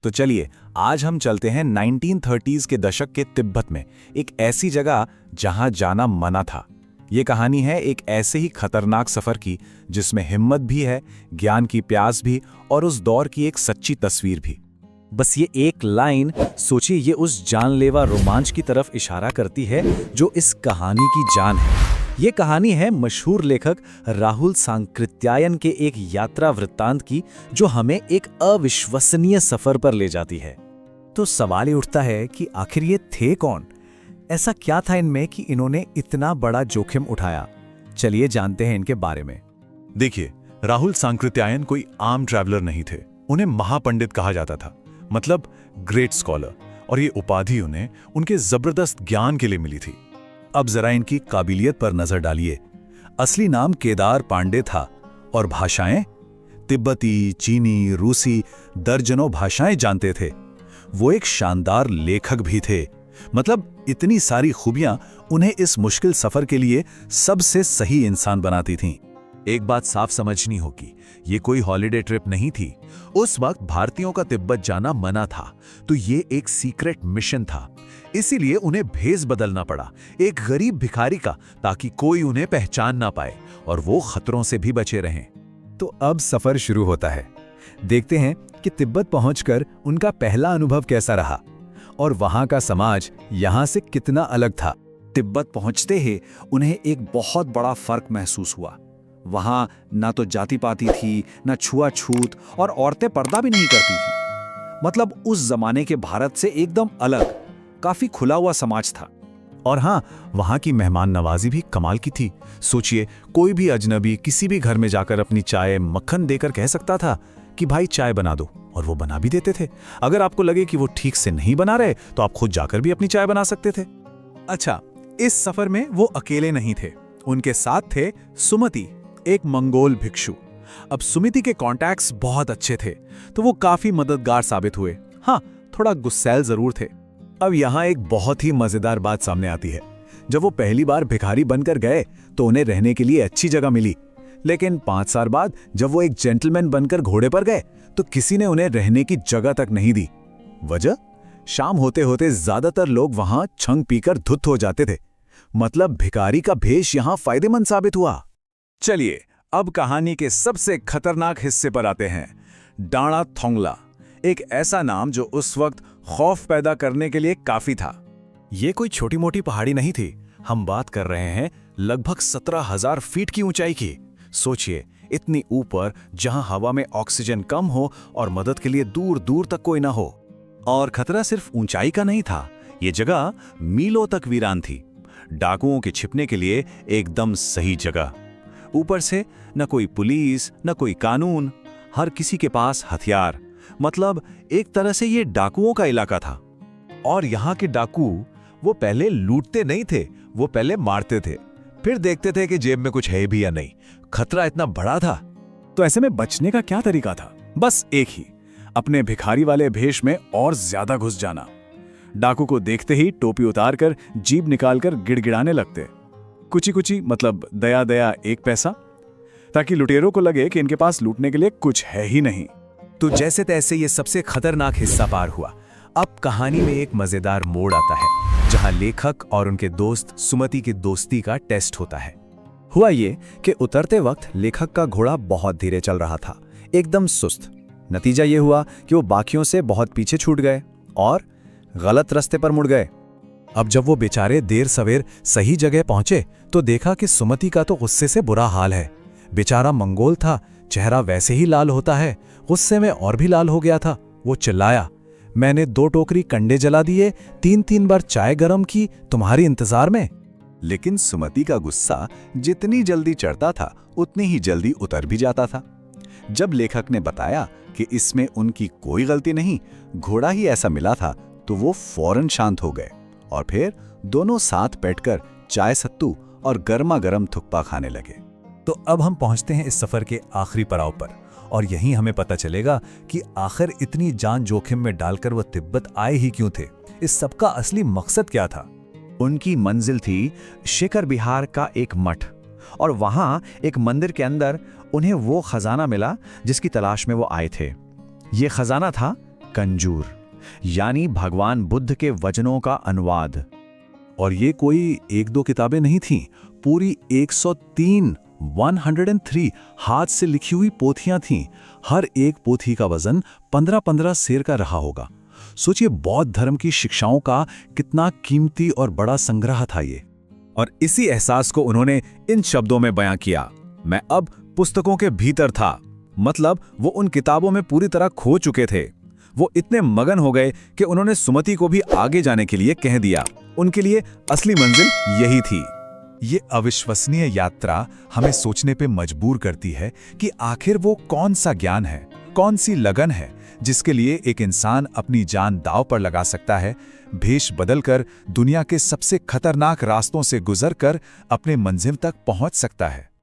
तो चलिए आज हम चलते हैं 1930s के दशक के तिब्बत में, एक ऐसी जगह जहां जाना मना था। ये कहानी है एक ऐसे ही खतरनाक सफर की जिसमें हिम्मत भी है, ज्ञान की प्यास भी और उस दौर की एक सच्ची तस्वीर भी। बस ये एक लाइन सोचिए, ये उस जानलेवा रोमांच की तरफ इशारा करती है जो इस कहानी की जान है। ये कहानी है मशहूर लेखक राहुल सांकृत्यायन के एक यात्रा वृत्तांत की, जो हमें एक अविश्वसनीय सफर पर ले जाती है। तो सवाल ये उठता है कि आखिर ये थे कौन? ऐसा क्या था इनमें कि इन्होंने इतना बड़ा जोखिम उठाया? चलिए जानते हैं इनके बारे में। देखिए, राहुल सांकृत्यायन कोई आम ट्रैवलर नहीं थे। उन्हें महापंडित कहा जाता था, मतलब ग्रेट स्कॉलर, और ये उपाधि उन्हें उनके जबरदस्त ज्ञान के लिए मिली थी। अब जरा इनकी काबिलियत पर नजर डालिए। असली नाम केदार पांडे था और भाषाएं तिब्बती, चीनी, रूसी, दर्जनों भाषाएं जानते थे। वो एक शानदार लेखक भी थे। मतलब इतनी सारी खूबियां उन्हें इस मुश्किल सफर के लिए सबसे सही इंसान बनाती थीं। एक बात साफ समझनी होगी, ये कोई हॉलिडे ट्रिप नहीं थी। उस वक्त भारतीयों का तिब्बत जाना मना था, तो ये एक सीक्रेट मिशन था। इसीलिए उन्हें भेष बदलना पड़ा, एक गरीब भिखारी का, ताकि कोई उन्हें पहचान ना पाए और वो खतरों से भी बचे रहें। तो अब सफर शुरू होता है। देखते हैं कि तिब्बत पहुंचकर उनका पहला अनुभव कैसा रहा और वहां का समाज यहां से कितना अलग था। तिब्बत पहुंचते ही उन्हें एक बहुत बड़ा फर्क महसूस हुआ। वहां ना तो जाति पाती थी, ना छुआछूत, और औरतें पर्दा भी नहीं करती थी। मतलब उस जमाने के भारत से एकदम अलग, काफी खुला हुआ समाज था। और हाँ, वहां की मेहमान नवाजी भी कमाल की थी। सोचिए, कोई भी अजनबी किसी भी घर में जाकर अपनी चाय मक्खन देकर कह सकता था कि भाई चाय बना दो, और वो बना भी देते थे। अगर आपको लगे कि वो ठीक से नहीं बना रहे तो आप खुद जाकर भी अपनी चाय बना सकते थे। अच्छा, इस सफर में वो अकेले नहीं थे, उनके साथ थे सुमति, एक मंगोल भिक्षु। अब सुमिति के कॉन्टैक्ट्स बहुत अच्छे थे, तो वो काफी मददगार साबित हुए। हाँ, थोड़ा गुस्सैल जरूर थे। अब यहाँ एक बहुत ही मजेदार बात सामने आती है। जब वो पहली बार भिखारी बनकर गए तो उन्हें रहने के लिए अच्छी जगह मिली, लेकिन 5 साल बाद जब वो एक जेंटलमैन बनकर घोड़े पर गए तो किसी ने उन्हें रहने की जगह तक नहीं दी। वजह? शाम होते होते ज्यादातर लोग वहां छंग पीकर धुत हो जाते थे। मतलब भिखारी का भेष यहां फायदेमंद साबित हुआ। चलिए अब कहानी के सबसे खतरनाक हिस्से पर आते हैं। डाणा थोंगला, एक ऐसा नाम जो उस वक्त खौफ पैदा करने के लिए काफी था। ये कोई छोटी मोटी पहाड़ी नहीं थी। हम बात कर रहे हैं लगभग 17,000 फीट की ऊंचाई की। सोचिए, इतनी ऊपर जहां हवा में ऑक्सीजन कम हो और मदद के लिए दूर दूर तक कोई ना हो। और खतरा सिर्फ ऊंचाई का नहीं था, ये जगह मीलों तक वीरान थी। डाकुओं के छिपने के लिए एकदम सही जगह। ऊपर से न कोई पुलिस, न कोई कानून, हर किसी के पास हथियार। मतलब एक तरह से ये डाकुओं का इलाका था। और यहाँ के डाकू वो पहले लूटते नहीं थे, वो पहले मारते थे, फिर देखते थे कि जेब में कुछ है भी या नहीं। खतरा इतना बड़ा था। तो ऐसे में बचने का क्या तरीका था? बस एक ही, अपने भिखारी वाले भेष में और ज्यादा घुस जाना। डाकू को देखते ही टोपी उतारकर जीभ निकालकर गिड़गिड़ाने लगते। कुची कुची मतलब दया दया 1 पैसा, ताकि लुटेरों को लगे कि इनके पास लूटने के लिए कुछ है ही नहीं। तो जैसे तैसे ये सबसे खतरनाक हिस्सा पार हुआ। अब कहानी में एक मजेदार मोड़ आता है, जहां लेखक और उनके दोस्त सुमति की दोस्ती का टेस्ट होता है। हुआ ये कि उतरते वक्त लेखक का घोड़ा बहुत धीरे चल रहा था, एकदम सुस्त। नतीजा ये हुआ कि वो बाकियों से बहुत पीछे छूट गए और गलत रास्ते पर मुड़ गए। अब जब वो बेचारे देर सवेर सही जगह पहुंचे तो देखा कि सुमति का तो गुस्से से बुरा हाल है। बेचारा मंगोल था, चेहरा वैसे ही लाल होता है, गुस्से में और भी लाल हो गया था। वो चिल्लाया, मैंने 2 टोकरी कंडे जला दिए, 3-3 बार चाय गरम की तुम्हारी इंतजार में। लेकिन सुमति का गुस्सा जितनी जल्दी चढ़ता था उतनी ही जल्दी उतर भी जाता था। जब लेखक ने बताया कि इसमें उनकी कोई गलती नहीं, घोड़ा ही ऐसा मिला था, तो वो फौरन शांत हो गए और फिर दोनों साथ बैठकर चाय सत्तू और गर्मा गर्म थुक्पा खाने लगे। तो अब हम पहुंचते हैं इस सफर के आखिरी पड़ाव पर, और यहीं हमें पता चलेगा कि आखिर इतनी जान जोखिम में डालकर वो तिब्बत आए ही क्यों थे। इस सब का असली मकसद क्या था? उनकी मंजिल थी शिखर बिहार का एक मठ, और वहां एक मंदिर के अंदर उन्हें वो खजाना मिला जिसकी तलाश में वो आए थे। ये खजाना था कंजूर, यानी भगवान बुद्ध के वचनों का अनुवाद। और ये कोई एक दो किताबें नहीं थीं, पूरी 103 हाथ से लिखी हुई पोथियां थीं। हर एक पोथी का वजन 15-15 सेर का रहा होगा। सोचिए बौद्ध धर्म की शिक्षाओं का कितना कीमती और बड़ा संग्रह था ये। और इसी एहसास को उन्होंने इन शब्दों में बयां किया, मैं अब पुस्तकों के भीतर था। मतलब वो उन किताबों में पूरी तरह खो चुके थे। वो इतने मगन हो गए कि उन्होंने सुमति को भी आगे जाने के लिए कह दिया। उनके लिए असली मंजिल यही थी। ये अविश्वसनीय यात्रा हमें सोचने पे मजबूर करती है कि आखिर वो कौन सा ज्ञान है, कौन सी लगन है जिसके लिए एक इंसान अपनी जान दांव पर लगा सकता है, भेष बदलकर दुनिया के सबसे खतरनाक रास्तों से गुजरकर अपने मंजिल तक पहुंच सकता है।